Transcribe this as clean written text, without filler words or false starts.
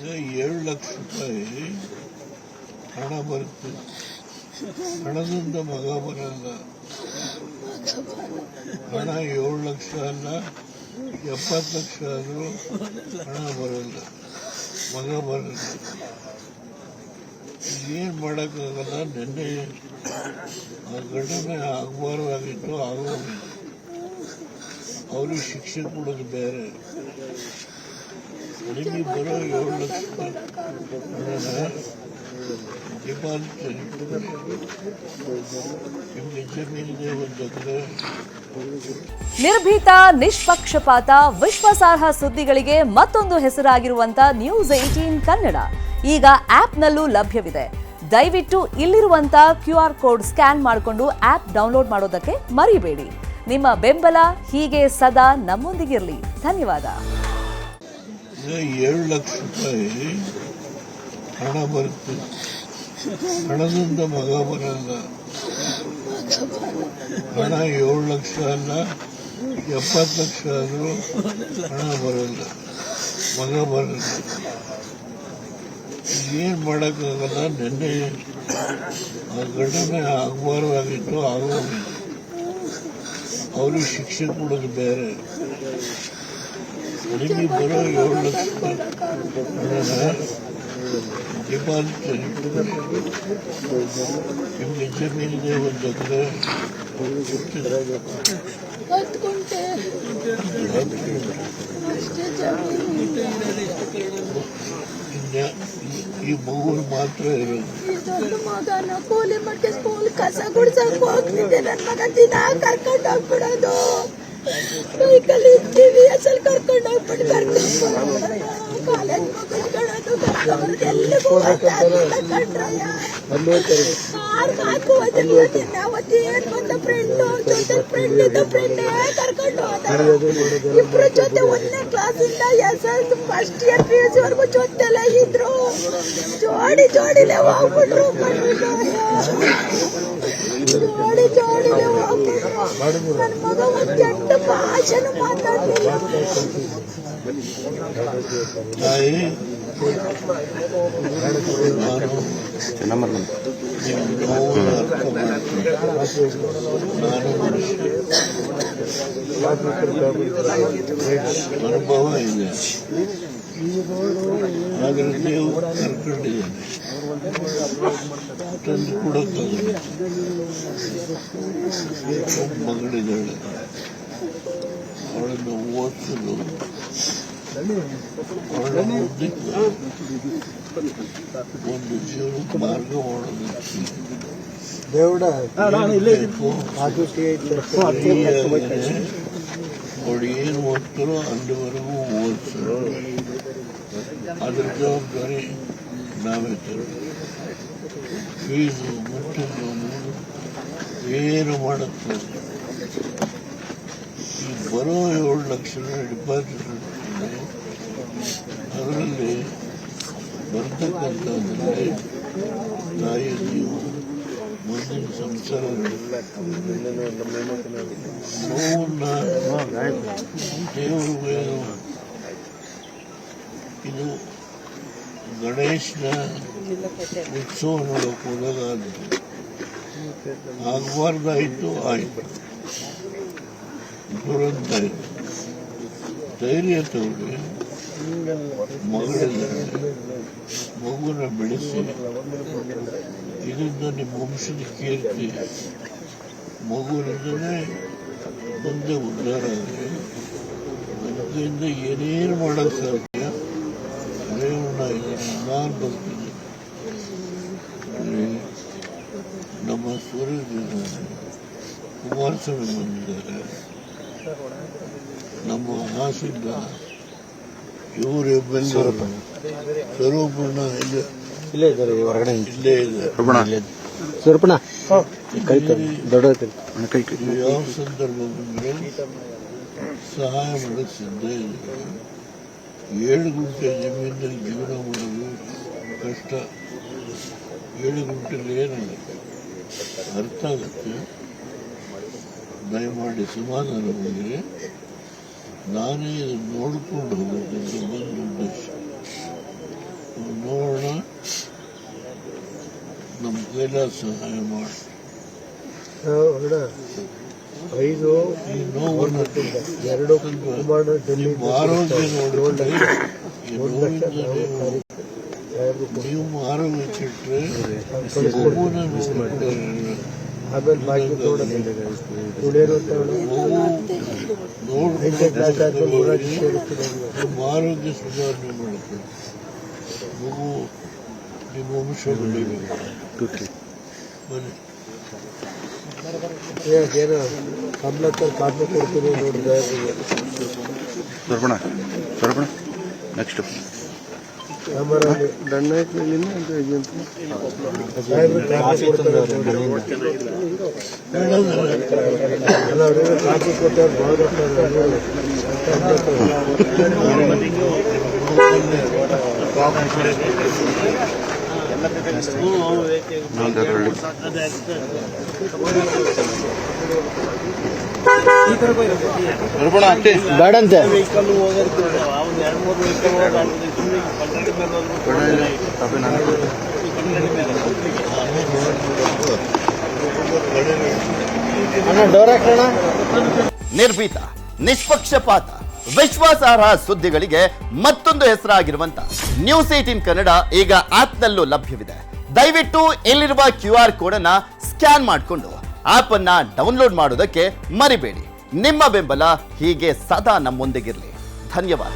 7 ಲಕ್ಷ ರೂಪಾಯಿ ಹಣ ಬರುತ್ತೆ. ಹಣದಿಂದ ಮಗ ಬರಲ್ಲ. ಹಣ 7 ಲಕ್ಷ ಅಲ್ಲ 70 ಲಕ್ಷ ಆದರೂ ಹಣ ಬರಲ್ಲ, ಮಗ ಬರಲ್ಲ. ಏನು ಮಾಡೋಕ್ಕಾಗಲ್ಲ. ನಿನ್ನೆ ಆ ಘಟನೆ ಆಗಬಾರ್ದಾಗಿತ್ತು, ಆಗೋಗಿತ್ತು. ಅವ್ರಿಗೆ ಶಿಕ್ಷೆ ಕೊಡೋದು ಬೇರೆ. ನಿಮಗೆ ಬರೋ 7 ಲಕ್ಷ ಹಣನ ಡಿಪಾಸಿಟ್ ನಿಮಗೆ ಜಮೀನಿದೆ ಒಂದು ಎಕರೆ. ನಿರ್ಭೀತ, ನಿಷ್ಪಕ್ಷಪಾತ, ವಿಶ್ವಾಸಾರ್ಹ ಸುದ್ದಿಗಳಿಗೆ ಮತ್ತೊಂದು ಹೆಸರಾಗಿರುವಂತ ನ್ಯೂಸ್ 18 ಕನ್ನಡ ಈಗ ಆಪ್ನಲ್ಲೂ ಲಭ್ಯವಿದೆ. ದಯವಿಟ್ಟು ಇಲ್ಲಿರುವಂತ QR ಕೋಡ್ ಸ್ಕ್ಯಾನ್ ಮಾಡಿಕೊಂಡು ಆಪ್ ಡೌನ್ಲೋಡ್ ಮಾಡೋದಕ್ಕೆ ಮರಿಬೇಡಿ. ನಿಮ್ಮ ಬೆಂಬಲ ಹೀಗೆ ಸದಾ ನಮ್ಮೊಂದಿಗಿರಲಿ. ಧನ್ಯವಾದ. 7 ಲಕ್ಷ ರೂಪಾಯಿ ಹಣ ಬರುತ್ತೆ. ಹಣದಿಂದ ಮಗ ಬರಲ್ಲ. ಹಣ 7 ಲಕ್ಷ ಅಲ್ಲ 70 ಲಕ್ಷ ಆದರೂ ಹಣ ಬರಲ್ಲ, ಮಗ ಬರಲ್ಲ. ಏನು ಮಾಡೋಕ್ಕಾಗಲ್ಲ. ನಿನ್ನೆ ಆ ಘಟನೆ ಆಗಬಾರ್ದಾಗಿತ್ತು, ಆಗೋಗಿತ್ತು. ಅವ್ರಿಗೆ ಶಿಕ್ಷೆ ಕೊಡೋದು ಬೇರೆ. ನಿಮಗೆ ಬರೋ 7 ಲಕ್ಷ ಹಣನ ಡಿಪಾಸಿಟ್ ನಿಮಗೆ ಜಮೀನಿದೆ ಒಂದು ಎಕರೆ. ಈ ಮಗುರು ಮಾತ್ರ ಇರೋದು. ದೊಡ್ಡ ಮಗನ ಕೂಲಿ ಮಾಡಿ ಸ್ಕೂಲ್ ಕಸ ಗುಡ್ಸಕ್ ಹೋಗ್ತಿದ್ದೆ. ನನ್ನ ಮಗ ದಿನ ಕರ್ಕೊಂಡು ಹೋಗ್ಬಿಡೋದು. ಬೈಕಲ್ಲಿ ಇರ್ತೀವಿ, ಅಸಲ್ ಕರ್ಕೊಂಡು ಹೋಗ್ಬಿಟ್ಟು ಕಾಲೇಜ್ ಮಕ್ಕಳು ಕಣೋದು ಕರ್ಕೊಂಡ್ಬರೋದು. ಎಲ್ಲಿಗೂ ಕಂಡ್ರಯ್ಯ ಅವತ್ತೇನ್ ಬಂದ ಫ್ರೆಂಡು ಜೊತೆ ಫ್ರೆಂಡ್ ಇದ್ದ ಫ್ರೆಂಡೇ ಕರ್ಕೊಂಡು ಹೋದ. ಇಬ್ರು ಜೊತೆ 1ನೇ ಕ್ಲಾಸಿಂದ SS ಫಸ್ಟ್ ಇಯರ್ PUC ವರೆಗೂ ಜೊತೆಲ್ಲ ಇದ್ರು. ಜೋಡಿಲೆ ಹೋಗ್ಬಿಟ್ರು. ಜೋಡಿಲೆ ಹೋಗ್ಬಿಟ್ರು. ನನ್ನ ಮಗ ಒಂದ್ ಕೆಟ್ಟ ಭಾಷೆನೂ ಮಾತಾಡ್ಲಿಲ್ಲ. ತಾಯಿ ಅನುಭವ ಇದೆ, ಆದರೆ ನೀವು ಕರ್ಕೊಂಡಿದ್ದೇನೆ ತಂದು ಕೊಡೋಕ್ಕಾಗಲ್ಲ. ಮಗಳಿದ್ದಾಳೆ, ಅವಳನ್ನು ಓದಿಸಲು ಅವಳ ಉದ್ದಕ್ಕೆ ಒಂದು ಜೀವನ ಮಾರ್ಗ ಮಾಡೋದಕ್ಕೆ ಅವಳು ಏನು ಓದ್ತಾರೋ ಅಲ್ಲಿವರೆಗೂ ಓದಿಸಲು ಅದ್ರ ಜವಾಬ್ದಾರಿ ನಾವೇ ತರೋದು. ಫೀಸು ಮುಟ್ಟಲು ಏನು ಮಾಡುತ್ತೆ. ಈ ಬರೋ 7 ಲಕ್ಷ ಡಿಪಾಸಿಟ್ ಅದರಲ್ಲಿ ಬರ್ತಕ್ಕಂಥದ್ರಲ್ಲಿ ತಾಯಿ ನೀವು ಮುಂದಿನ ಸಂಸಾರ ನೋವನ್ನ ದೇವರಿಗೆ. ಇದು ಗಣೇಶನ ಉತ್ಸವ ನೋಡೋಕೆ ಹೋದಾಗ ಆಗಬಾರ್ದಾಯಿತು, ಆಯಿತು. ದುರಂತ ಆಯಿತು. ಧೈರ್ಯ ತಗೊಳ್ಳಿ. ಮಗಳಿದ್ದಾರೆ, ಮಗುನ ಬೆಳೆಸಿ. ಇದರಿಂದ ನಿಮ್ಮ ವಂಶದ ಕೀರ್ತಿ ಮಗುವಿನಿಂದಲೇ ಮುಂದೆ ಉದ್ಧಾರ ಆದರೆ ಅದರಿಂದ ಏನೇನು ಮಾಡೋಕ್ಕೆ ಸಾಧ್ಯ. ರೇವಣ್ಣ ಇದ್ದಾರೆ, ನಾನು ಬರ್ತೀನಿ, ನಮ್ಮ ಸೂರ್ಯದಿದ್ದಾರೆ, ಕುಮಾರಸ್ವಾಮಿ ಬಂದಿದ್ದಾರೆ, ನಮ್ಮ ಹಾಸಿದ್ದ ಇವರು ಸ್ವರೂಪಣ್ಣ ಇಲ್ಲೇ ಇದ್ದಾರೆ, ಹೊರಗಡೆ ಇಲ್ಲೇ ಇದೆ. ಸ್ವರೂಪಣ್ಣ ದೊಡ್ಡ ಯಾವ ಸಂದರ್ಭ ಬಂದರೆ ಸಹಾಯ ಮಾಡಕ್ಕೆ ಸಿದ್ಧ ಇದೆ. 7 ಗುಂಟೆ ಜಮೀನಲ್ಲಿ ಜೀವನ ಮಾಡೋದು ಕಷ್ಟ. 7 ಗುಂಟೆಲಿ ಏನಾಗುತ್ತೆ ಅರ್ಥ ಆಗುತ್ತೆ. ದಯಮಾಡಿ ಸಮಾಧಾನ ಹೋಗಿರಿ. ನಾನೇ ಇದನ್ನು ನೋಡಿಕೊಂಡು ಹೋಗೋದಂತ ಬಂದು ಉದ್ದೇಶ. ಎಲ್ಲ ಸಹಾಯ ಮಾಡಿ. 5 ಈ ನೋವನ್ನು 2 ಕುಮಾರ ನಿಮ್ಮ ಆರೋಗ್ಯ ನೋಡಿದ್ರೆ ನೀವು ಆರೋಗ್ಯ ಕೆಟ್ಟರೆ ಮಗುನ ನೋಡಿದ್ರೆ ಆಮೇಲೆ ಬಾಕಿ ತುಳಿಯೋರು ನಿಮ್ಮ ಆರೋಗ್ಯ ಸುಧಾರಣೆ ಮಾಡ್ಕೊಳ್ಳಿ. ಮಗು ನಿಮ್ಮ ವಂಶ ಬೆಳಿಬೇಕು. ಬನ್ನಿ ಏನೋ ಕಮಲಕ್ಕರ್ ಕಾಪಿ ಕೊಡ್ತೀನಿ ನೋಡಿದ್ರೆ ಸ್ವರ್ಪಣ ನೆಕ್ಸ್ಟ್ ಕಾಪಿ ಕೊಟ್ಟವ್ರು ಬೇಡಂತೆ ಡೋರ್ ಹಾಕೋಣ. ನಿರ್ಭೀತ, ನಿಷ್ಪಕ್ಷಪಾತ, ವಿಶ್ವಾಸಾರ್ಹ ಸುದ್ದಿಗಳಿಗೆ ಮತ್ತೊಂದು ಹೆಸರಾಗಿರುವಂತ ನ್ಯೂಸ್ 18 ಕನ್ನಡ ಈಗ ಆಪ್ನಲ್ಲೂ ಲಭ್ಯವಿದೆ. ದಯವಿಟ್ಟು ಇಲ್ಲಿರುವ QR ಕೋಡ್ ಅನ್ನ ಸ್ಕ್ಯಾನ್ ಮಾಡಿಕೊಂಡು ಆಪ್ ಅನ್ನ ಡೌನ್ಲೋಡ್ ಮಾಡೋದಕ್ಕೆ ಮರಿಬೇಡಿ. ನಿಮ್ಮ ಬೆಂಬಲ ಹೀಗೆ ಸದಾ ನಮ್ಮೊಂದಿಗಿರಲಿ. ಧನ್ಯವಾದ.